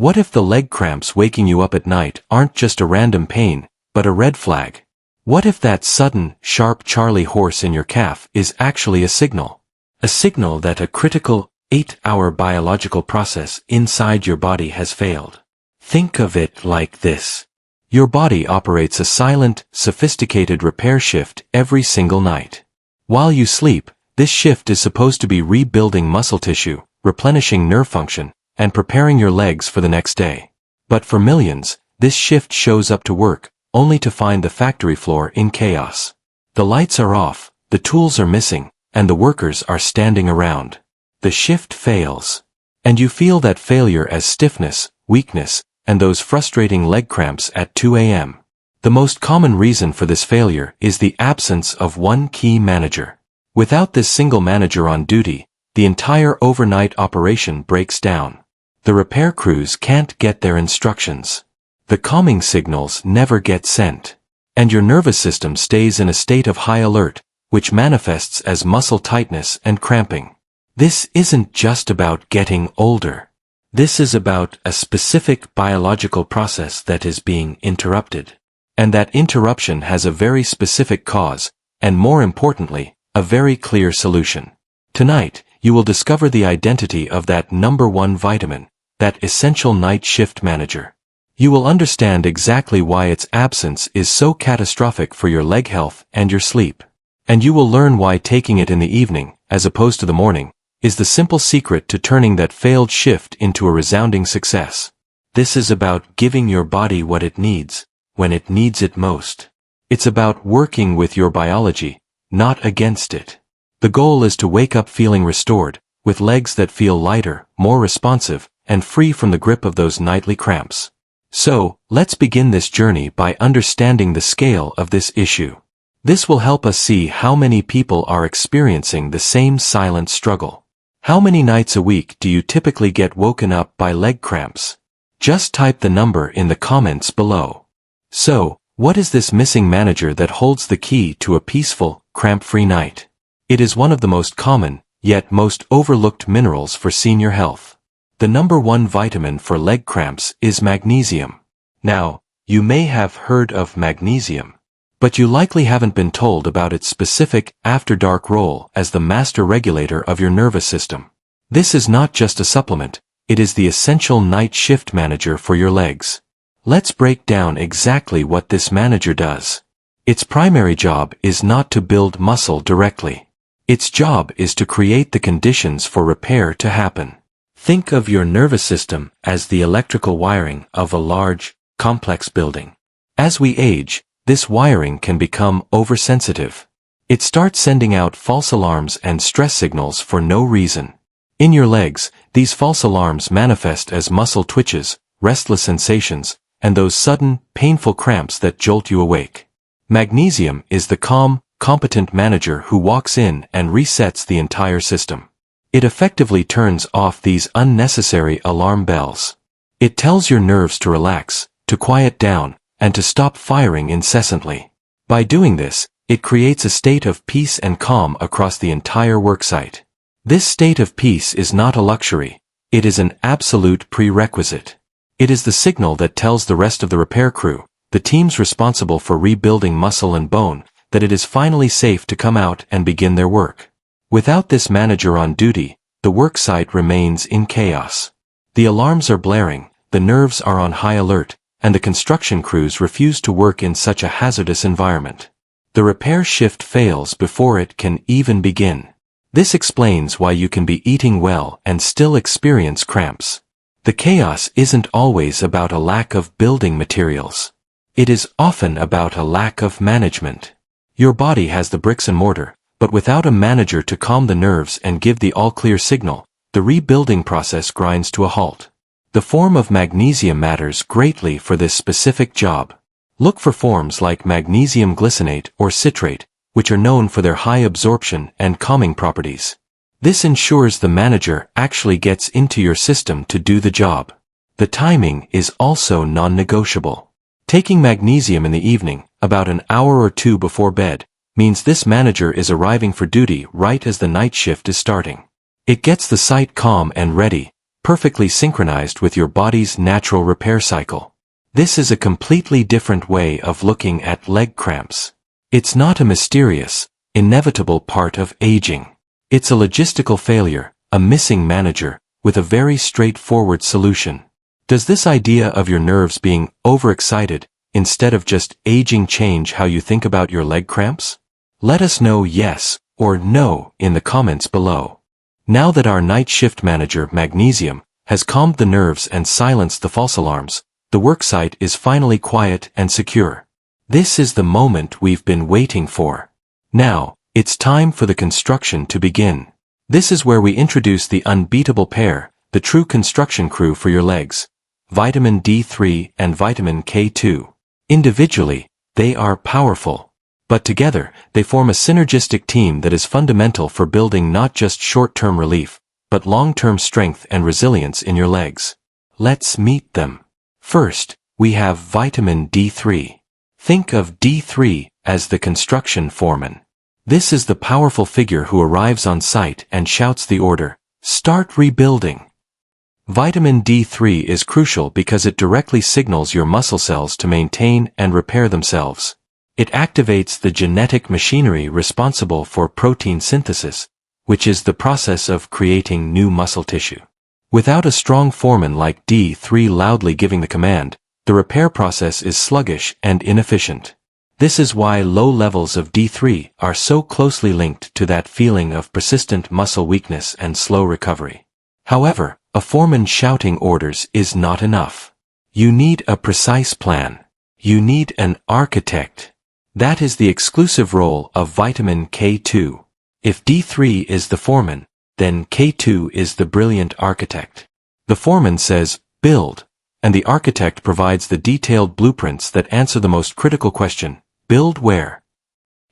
What if the leg cramps waking you up at night aren't just a random pain, but a red flag? What if that sudden, sharp Charlie horse in your calf is actually a signal? A signal that a critical, 8-hour biological process inside your body has failed. Think of it like this. Your body operates a silent, sophisticated repair shift every single night. While you sleep, this shift is supposed to be rebuilding muscle tissue, replenishing nerve function, and preparing your legs for the next day. But for millions, this shift shows up to work, only to find the factory floor in chaos. The lights are off, the tools are missing, and the workers are standing around. The shift fails. And you feel that failure as stiffness, weakness, and those frustrating leg cramps at 2 a.m. The most common reason for this failure is the absence of one key manager. Without this single manager on duty, the entire overnight operation breaks down. The repair crews can't get their instructions. The calming signals never get sent. And your nervous system stays in a state of high alert, which manifests as muscle tightness and cramping. This isn't just about getting older. This is about a specific biological process that is being interrupted. And that interruption has a very specific cause, and more importantly, a very clear solution. Tonight, you will discover the identity of that number one vitamin, that essential night shift manager. You will understand exactly why its absence is so catastrophic for your leg health and your sleep. And you will learn why taking it in the evening, as opposed to the morning, is the simple secret to turning that failed shift into a resounding success. This is about giving your body what it needs, when it needs it most. It's about working with your biology, not against it. The goal is to wake up feeling restored, with legs that feel lighter, more responsive, and free from the grip of those nightly cramps. So, let's begin this journey by understanding the scale of this issue. This will help us see how many people are experiencing the same silent struggle. How many nights a week do you typically get woken up by leg cramps? Just type the number in the comments below. So, what is this missing manager that holds the key to a peaceful, cramp-free night? It is one of the most common, yet most overlooked minerals for senior health. The number one vitamin for leg cramps is magnesium. Now, you may have heard of magnesium, but you likely haven't been told about its specific after-dark role as the master regulator of your nervous system. This is not just a supplement, it is the essential night shift manager for your legs. Let's break down exactly what this manager does. Its primary job is not to build muscle directly. Its job is to create the conditions for repair to happen. Think of your nervous system as the electrical wiring of a large, complex building. As we age, this wiring can become oversensitive. It starts sending out false alarms and stress signals for no reason. In your legs, these false alarms manifest as muscle twitches, restless sensations, and those sudden, painful cramps that jolt you awake. Magnesium is the calm, competent manager who walks in and resets the entire system. It effectively turns off these unnecessary alarm bells. It tells your nerves to relax, to quiet down, and to stop firing incessantly. By doing this, it creates a state of peace and calm across the entire worksite. This state of peace is not a luxury, it is an absolute prerequisite. It is the signal that tells the rest of the repair crew, the teams responsible for rebuilding muscle and bone, that it is finally safe to come out and begin their work. Without this manager on duty, the worksite remains in chaos. The alarms are blaring, the nerves are on high alert, and the construction crews refuse to work in such a hazardous environment. The repair shift fails before it can even begin. This explains why you can be eating well and still experience cramps. The chaos isn't always about a lack of building materials. It is often about a lack of management. Your body has the bricks and mortar, but without a manager to calm the nerves and give the all-clear signal, the rebuilding process grinds to a halt. The form of magnesium matters greatly for this specific job. Look for forms like magnesium glycinate or citrate, which are known for their high absorption and calming properties. This ensures the manager actually gets into your system to do the job. The timing is also non-negotiable. Taking magnesium in the evening, about an hour or two before bed, means this manager is arriving for duty right as the night shift is starting. It gets the site calm and ready, perfectly synchronized with your body's natural repair cycle. This is a completely different way of looking at leg cramps. It's not a mysterious, inevitable part of aging. It's a logistical failure, a missing manager, with a very straightforward solution. Does this idea of your nerves being overexcited instead of just aging change how you think about your leg cramps? Let us know yes or no in the comments below. Now that our night shift manager, magnesium, has calmed the nerves and silenced the false alarms, the worksite is finally quiet and secure. This is the moment we've been waiting for. Now, it's time for the construction to begin. This is where we introduce the unbeatable pair, the true construction crew for your legs, vitamin D3 and vitamin K2. Individually, they are powerful. But together, they form a synergistic team that is fundamental for building not just short-term relief, but long-term strength and resilience in your legs. Let's meet them. First, we have vitamin D3. Think of D3 as the construction foreman. This is the powerful figure who arrives on site and shouts the order, "Start rebuilding." Vitamin D3 is crucial because it directly signals your muscle cells to maintain and repair themselves. It activates the genetic machinery responsible for protein synthesis, which is the process of creating new muscle tissue. Without a strong foreman like D3 loudly giving the command, the repair process is sluggish and inefficient. This is why low levels of D3 are so closely linked to that feeling of persistent muscle weakness and slow recovery. However, a foreman shouting orders is not enough. You need a precise plan. You need an architect. That is the exclusive role of vitamin K2. If D3 is the foreman, then K2 is the brilliant architect. The foreman says, "Build," and the architect provides the detailed blueprints that answer the most critical question, build where?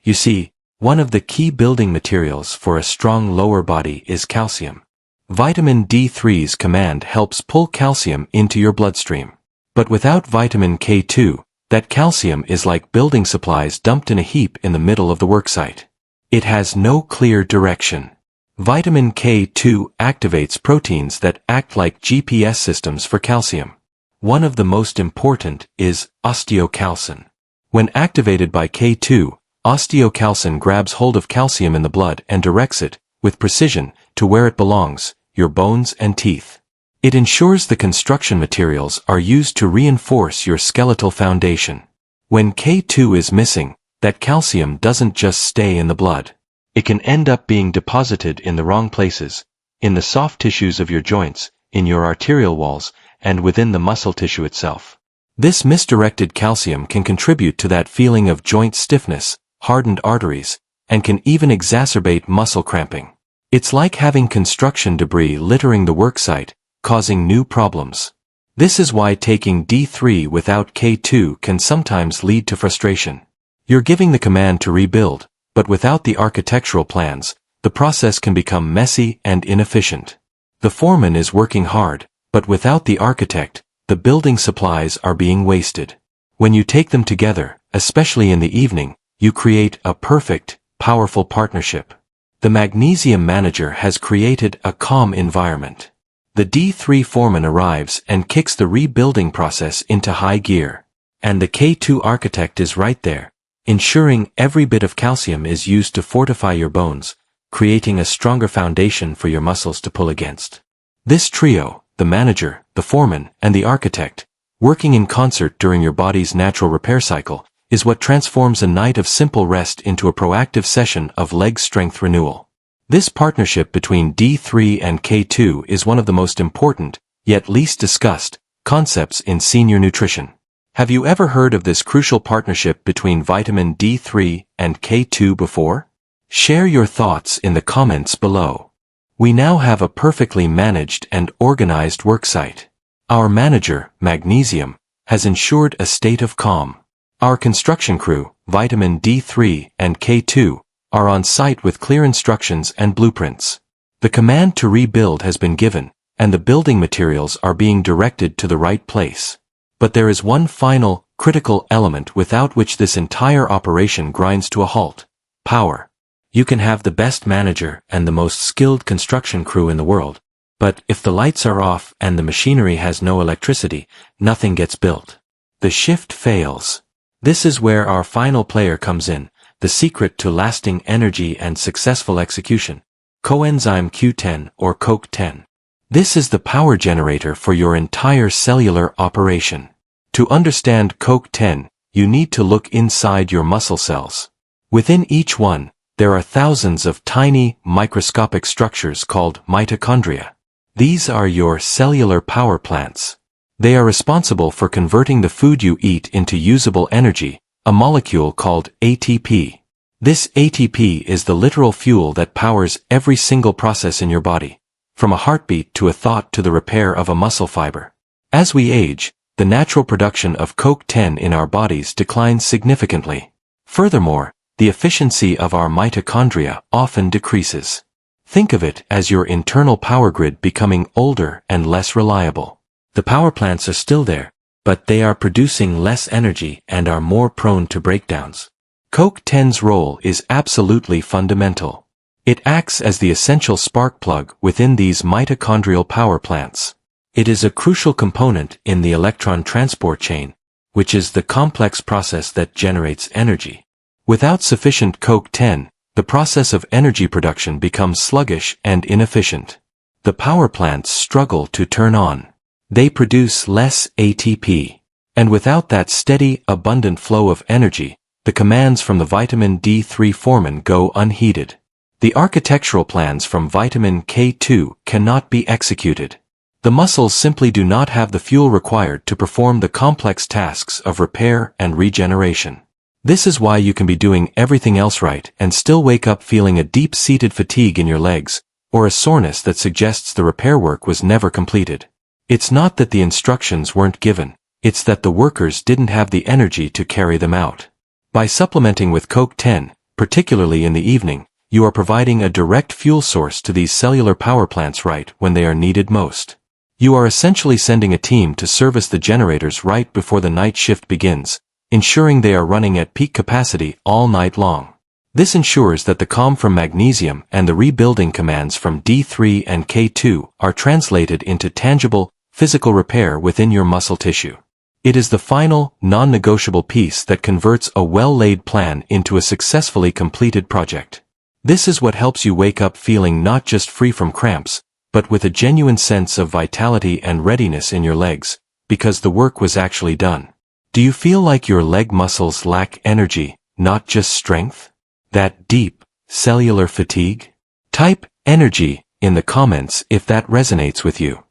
You see, one of the key building materials for a strong lower body is calcium. Vitamin D3's command helps pull calcium into your bloodstream. But without vitamin K2, that calcium is like building supplies dumped in a heap in the middle of the worksite. It has no clear direction. Vitamin K2 activates proteins that act like GPS systems for calcium. One of the most important is osteocalcin. When activated by K2, osteocalcin grabs hold of calcium in the blood and directs it, with precision, to where it belongs, your bones and teeth. It ensures the construction materials are used to reinforce your skeletal foundation. When K2 is missing, that calcium doesn't just stay in the blood. It can end up being deposited in the wrong places, in the soft tissues of your joints, in your arterial walls, and within the muscle tissue itself. This misdirected calcium can contribute to that feeling of joint stiffness, hardened arteries, and can even exacerbate muscle cramping. It's like having construction debris littering the worksite, causing new problems. This is why taking D3 without K2 can sometimes lead to frustration. You're giving the command to rebuild, but without the architectural plans, the process can become messy and inefficient. The foreman is working hard, but without the architect, the building supplies are being wasted. When you take them together, especially in the evening, you create a perfect, powerful partnership. The magnesium manager has created a calm environment. The D3 foreman arrives and kicks the rebuilding process into high gear. And the K2 architect is right there, ensuring every bit of calcium is used to fortify your bones, creating a stronger foundation for your muscles to pull against. This trio, the manager, the foreman, and the architect, working in concert during your body's natural repair cycle, is what transforms a night of simple rest into a proactive session of leg strength renewal. This partnership between D3 and K2 is one of the most important, yet least discussed, concepts in senior nutrition. Have you ever heard of this crucial partnership between vitamin D3 and K2 before? Share your thoughts in the comments below. We now have a perfectly managed and organized worksite. Our manager, magnesium, has ensured a state of calm. Our construction crew, vitamin D3 and K2, are on site with clear instructions and blueprints. The command to rebuild has been given, and the building materials are being directed to the right place. But there is one final, critical element without which this entire operation grinds to a halt: power. You can have the best manager and the most skilled construction crew in the world, But if the lights are off and the machinery has no electricity, nothing gets built. The shift fails. This is where our final player comes in, the secret to lasting energy and successful execution. Coenzyme Q10 or CoQ10. This is the power generator for your entire cellular operation. To understand CoQ10, you need to look inside your muscle cells. Within each one, there are thousands of tiny, microscopic structures called mitochondria. These are your cellular power plants. They are responsible for converting the food you eat into usable energy, a molecule called ATP. This ATP is the literal fuel that powers every single process in your body, from a heartbeat to a thought to the repair of a muscle fiber. As we age, the natural production of CoQ10 in our bodies declines significantly. Furthermore, the efficiency of our mitochondria often decreases. Think of it as your internal power grid becoming older and less reliable. The power plants are still there, but they are producing less energy and are more prone to breakdowns. CoQ10's role is absolutely fundamental. It acts as the essential spark plug within these mitochondrial power plants. It is a crucial component in the electron transport chain, which is the complex process that generates energy. Without sufficient CoQ10, the process of energy production becomes sluggish and inefficient. The power plants struggle to turn on. They produce less ATP. And without that steady, abundant flow of energy, the commands from the vitamin D3 foreman go unheeded. The architectural plans from vitamin K2 cannot be executed. The muscles simply do not have the fuel required to perform the complex tasks of repair and regeneration. This is why you can be doing everything else right and still wake up feeling a deep-seated fatigue in your legs, or a soreness that suggests the repair work was never completed. It's not that the instructions weren't given, it's that the workers didn't have the energy to carry them out. By supplementing with CoQ10, particularly in the evening, you are providing a direct fuel source to these cellular power plants right when they are needed most. You are essentially sending a team to service the generators right before the night shift begins, ensuring they are running at peak capacity all night long. This ensures that the calm from magnesium and the rebuilding commands from D3 and K2 are translated into tangible, physical repair within your muscle tissue. It is the final, non-negotiable piece that converts a well-laid plan into a successfully completed project. This is what helps you wake up feeling not just free from cramps, but with a genuine sense of vitality and readiness in your legs, because the work was actually done. Do you feel like your leg muscles lack energy, not just strength? That deep, cellular fatigue? Type energy in the comments if that resonates with you.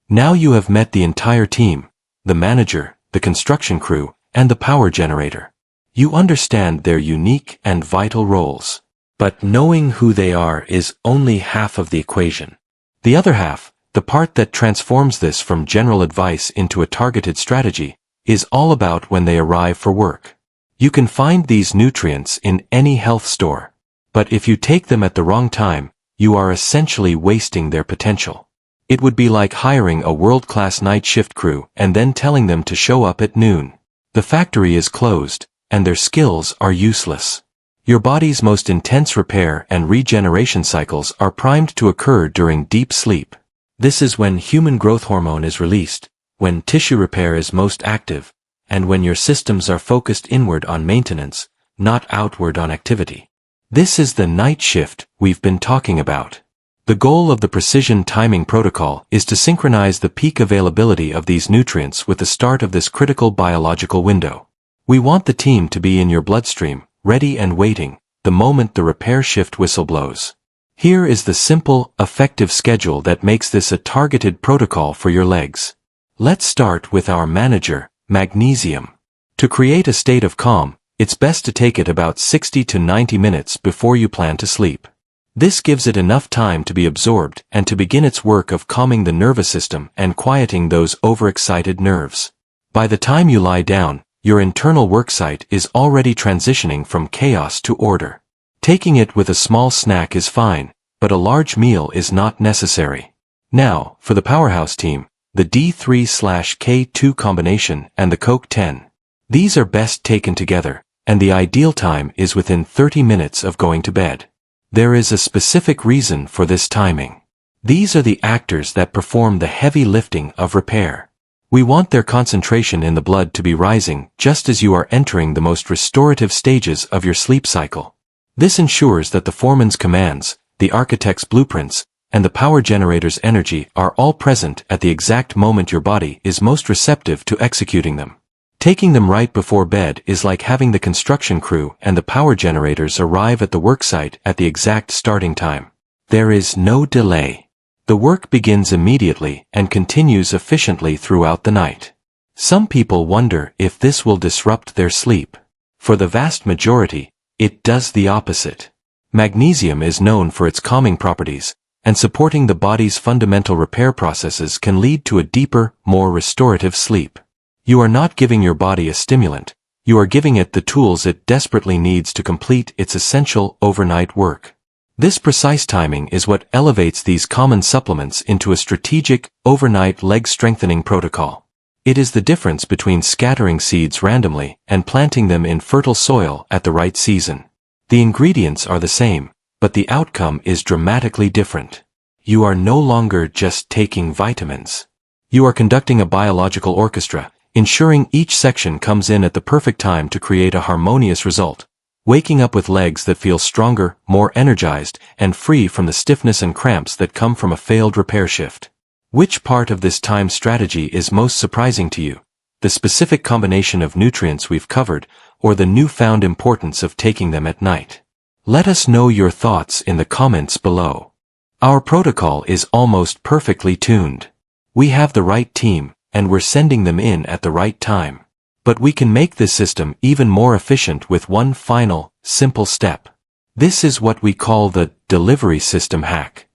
Now you have met the entire team, the manager, the construction crew, and the power generator. You understand their unique and vital roles. But knowing who they are is only half of the equation. The other half, the part that transforms this from general advice into a targeted strategy, is all about when they arrive for work. You can find these nutrients in any health store. But if you take them at the wrong time, you are essentially wasting their potential. It would be like hiring a world-class night shift crew and then telling them to show up at noon. The factory is closed, and their skills are useless. Your body's most intense repair and regeneration cycles are primed to occur during deep sleep. This is when human growth hormone is released, when tissue repair is most active, and when your systems are focused inward on maintenance, not outward on activity. This is the night shift we've been talking about. The goal of the precision timing protocol is to synchronize the peak availability of these nutrients with the start of this critical biological window. We want the team to be in your bloodstream, ready and waiting, the moment the repair shift whistle blows. Here is the simple, effective schedule that makes this a targeted protocol for your legs. Let's start with our manager, magnesium. To create a state of calm, it's best to take it about 60 to 90 minutes before you plan to sleep. This gives it enough time to be absorbed and to begin its work of calming the nervous system and quieting those overexcited nerves. By the time you lie down, your internal worksite is already transitioning from chaos to order. Taking it with a small snack is fine, but a large meal is not necessary. Now, for the powerhouse team, the D3/K2 combination and the CoQ10. These are best taken together, and the ideal time is within 30 minutes of going to bed. There is a specific reason for this timing. These are the actors that perform the heavy lifting of repair. We want their concentration in the blood to be rising just as you are entering the most restorative stages of your sleep cycle. This ensures that the foreman's commands, the architect's blueprints, and the power generator's energy are all present at the exact moment your body is most receptive to executing them. Taking them right before bed is like having the construction crew and the power generators arrive at the worksite at the exact starting time. There is no delay. The work begins immediately and continues efficiently throughout the night. Some people wonder if this will disrupt their sleep. For the vast majority, it does the opposite. Magnesium is known for its calming properties, and supporting the body's fundamental repair processes can lead to a deeper, more restorative sleep. You are not giving your body a stimulant, you are giving it the tools it desperately needs to complete its essential overnight work. This precise timing is what elevates these common supplements into a strategic, overnight leg strengthening protocol. It is the difference between scattering seeds randomly and planting them in fertile soil at the right season. The ingredients are the same, but the outcome is dramatically different. You are no longer just taking vitamins. You are conducting a biological orchestra, ensuring each section comes in at the perfect time to create a harmonious result. Waking up with legs that feel stronger, more energized, and free from the stiffness and cramps that come from a failed repair shift. Which part of this time strategy is most surprising to you? The specific combination of nutrients we've covered, or the newfound importance of taking them at night? Let us know your thoughts in the comments below. Our protocol is almost perfectly tuned. We have the right team, and we're sending them in at the right time. But we can make this system even more efficient with one final, simple step. This is what we call the delivery system hack.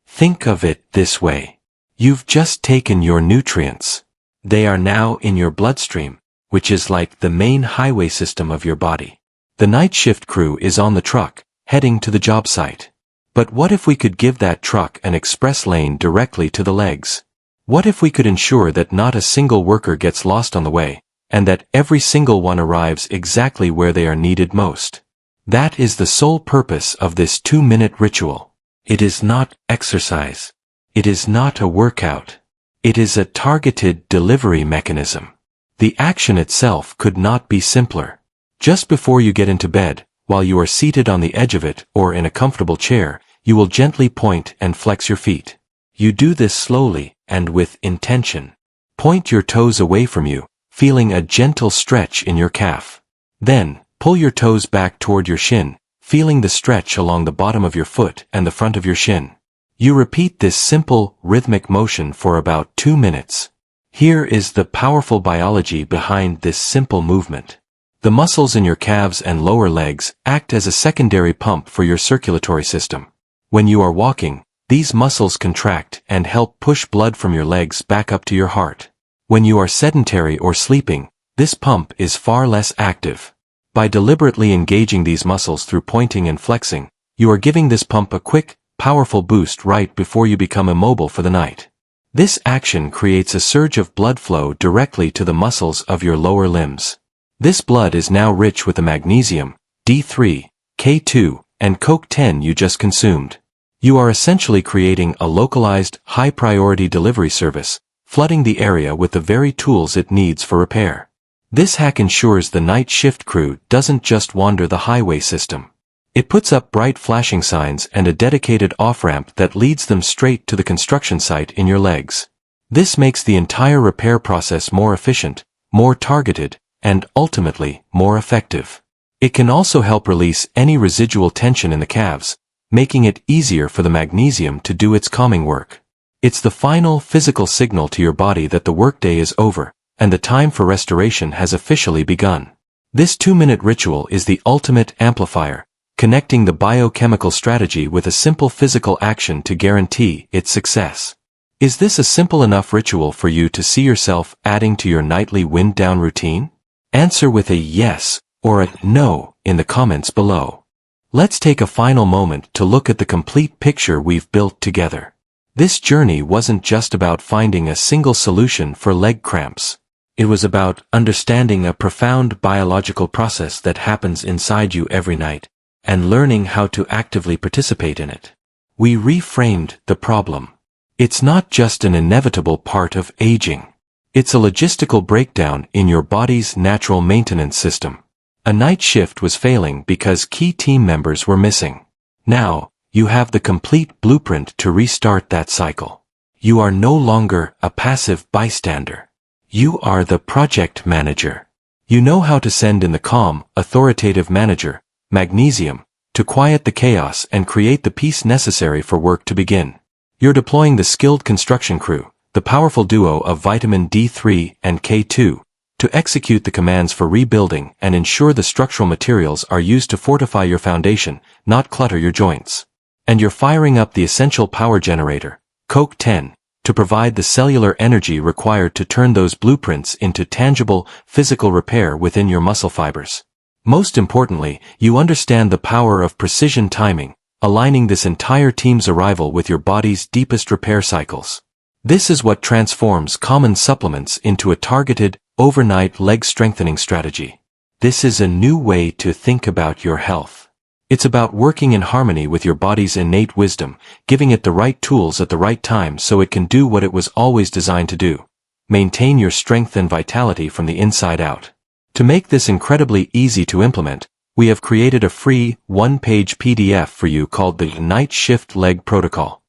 Think of it this way. You've just taken your nutrients. They are now in your bloodstream, which is like the main highway system of your body. The night shift crew is on the truck, heading to the job site. But what if we could give that truck an express lane directly to the legs? What if we could ensure that not a single worker gets lost on the way, and that every single one arrives exactly where they are needed most? That is the sole purpose of this 2-minute ritual. It is not exercise. It is not a workout. It is a targeted delivery mechanism. The action itself could not be simpler. Just before you get into bed, while you are seated on the edge of it or in a comfortable chair, you will gently point and flex your feet. You do this slowly and with intention. Point your toes away from you, feeling a gentle stretch in your calf. Then, pull your toes back toward your shin, feeling the stretch along the bottom of your foot and the front of your shin. You repeat this simple, rhythmic motion for about 2 minutes. Here is the powerful biology behind this simple movement. The muscles in your calves and lower legs act as a secondary pump for your circulatory system. When you are walking, these muscles contract and help push blood from your legs back up to your heart. When you are sedentary or sleeping, this pump is far less active. By deliberately engaging these muscles through pointing and flexing, you are giving this pump a quick, powerful boost right before you become immobile for the night. This action creates a surge of blood flow directly to the muscles of your lower limbs. This blood is now rich with the magnesium, D3, K2, and CoQ10 you just consumed. You are essentially creating a localized, high-priority delivery service, flooding the area with the very tools it needs for repair. This hack ensures the night shift crew doesn't just wander the highway system. It puts up bright flashing signs and a dedicated off-ramp that leads them straight to the construction site in your legs. This makes the entire repair process more efficient, more targeted, and ultimately more effective. It can also help release any residual tension in the calves, making it easier for the magnesium to do its calming work. It's the final physical signal to your body that the workday is over, and the time for restoration has officially begun. This 2-minute ritual is the ultimate amplifier, connecting the biochemical strategy with a simple physical action to guarantee its success. Is this a simple enough ritual for you to see yourself adding to your nightly wind-down routine? Answer with a yes or a no in the comments below. Let's take a final moment to look at the complete picture we've built together. This journey wasn't just about finding a single solution for leg cramps. It was about understanding a profound biological process that happens inside you every night, and learning how to actively participate in it. We reframed the problem. It's not just an inevitable part of aging. It's a logistical breakdown in your body's natural maintenance system. A night shift was failing because key team members were missing. Now, you have the complete blueprint to restart that cycle. You are no longer a passive bystander. You are the project manager. You know how to send in the calm, authoritative manager, magnesium, to quiet the chaos and create the peace necessary for work to begin. You're deploying the skilled construction crew, the powerful duo of vitamin D3 and K2, to execute the commands for rebuilding and ensure the structural materials are used to fortify your foundation, not clutter your joints. And you're firing up the essential power generator, Coke 10, to provide the cellular energy required to turn those blueprints into tangible, physical repair within your muscle fibers. Most importantly, you understand the power of precision timing, aligning this entire team's arrival with your body's deepest repair cycles. This is what transforms common supplements into a targeted, overnight leg strengthening strategy. This is a new way to think about your health. It's about working in harmony with your body's innate wisdom, giving it the right tools at the right time so it can do what it was always designed to do. Maintain your strength and vitality from the inside out. To make this incredibly easy to implement, we have created a free, one-page PDF for you called the Night Shift Leg Protocol.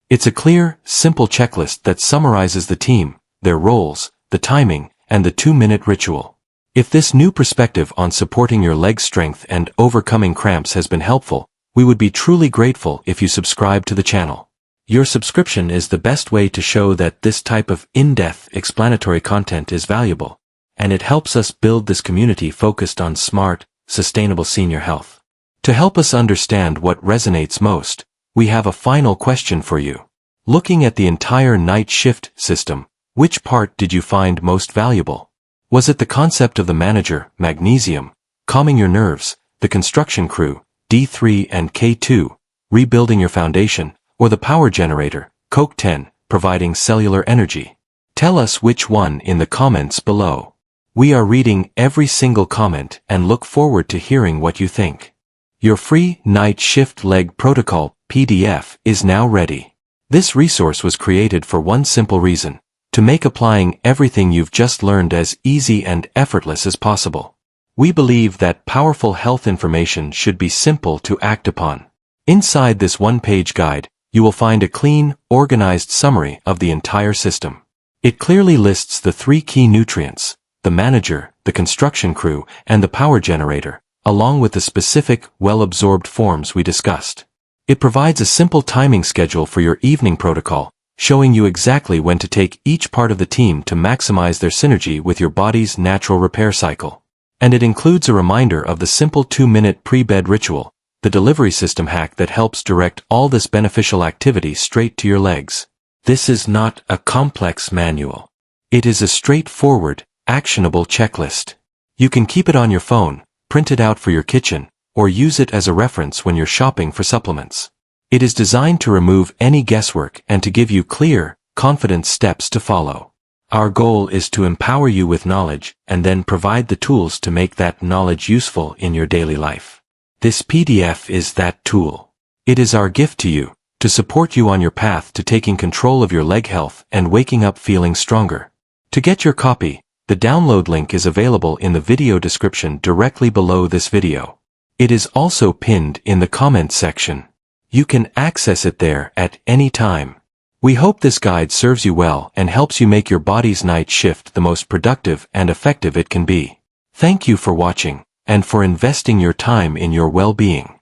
It's a clear, simple checklist that summarizes the team, their roles, the timing, and the 2-minute ritual. If this new perspective on supporting your leg strength and overcoming cramps has been helpful, we would be truly grateful if you subscribe to the channel. Your subscription is the best way to show that this type of in-depth explanatory content is valuable, and it helps us build this community focused on smart, sustainable senior health. To help us understand what resonates most, we have a final question for you. Looking at the entire night shift system, which part did you find most valuable? Was it the concept of the manager, magnesium, calming your nerves, the construction crew, D3 and K2, rebuilding your foundation, or the power generator, Coke 10, providing cellular energy? Tell us which one in the comments below. We are reading every single comment and look forward to hearing what you think. Your free Night Shift Leg Protocol PDF is now ready. This resource was created for one simple reason: to make applying everything you've just learned as easy and effortless as possible. We believe that powerful health information should be simple to act upon. Inside this one-page guide, you will find a clean, organized summary of the entire system. It clearly lists the 3 key nutrients: the manager, the construction crew, and the power generator, along with the specific, well-absorbed forms we discussed. It provides a simple timing schedule for your evening protocol, showing you exactly when to take each part of the team to maximize their synergy with your body's natural repair cycle. And it includes a reminder of the simple 2-minute pre-bed ritual, the delivery system hack that helps direct all this beneficial activity straight to your legs. This is not a complex manual. It is a straightforward, actionable checklist. You can keep it on your phone, print it out for your kitchen, or use it as a reference when you're shopping for supplements. It is designed to remove any guesswork and to give you clear, confident steps to follow. Our goal is to empower you with knowledge and then provide the tools to make that knowledge useful in your daily life. This PDF is that tool. It is our gift to you, to support you on your path to taking control of your leg health and waking up feeling stronger. To get your copy, the download link is available in the video description directly below this video. It is also pinned in the comments section. You can access it there at any time. We hope this guide serves you well and helps you make your body's night shift the most productive and effective it can be. Thank you for watching, and for investing your time in your well-being.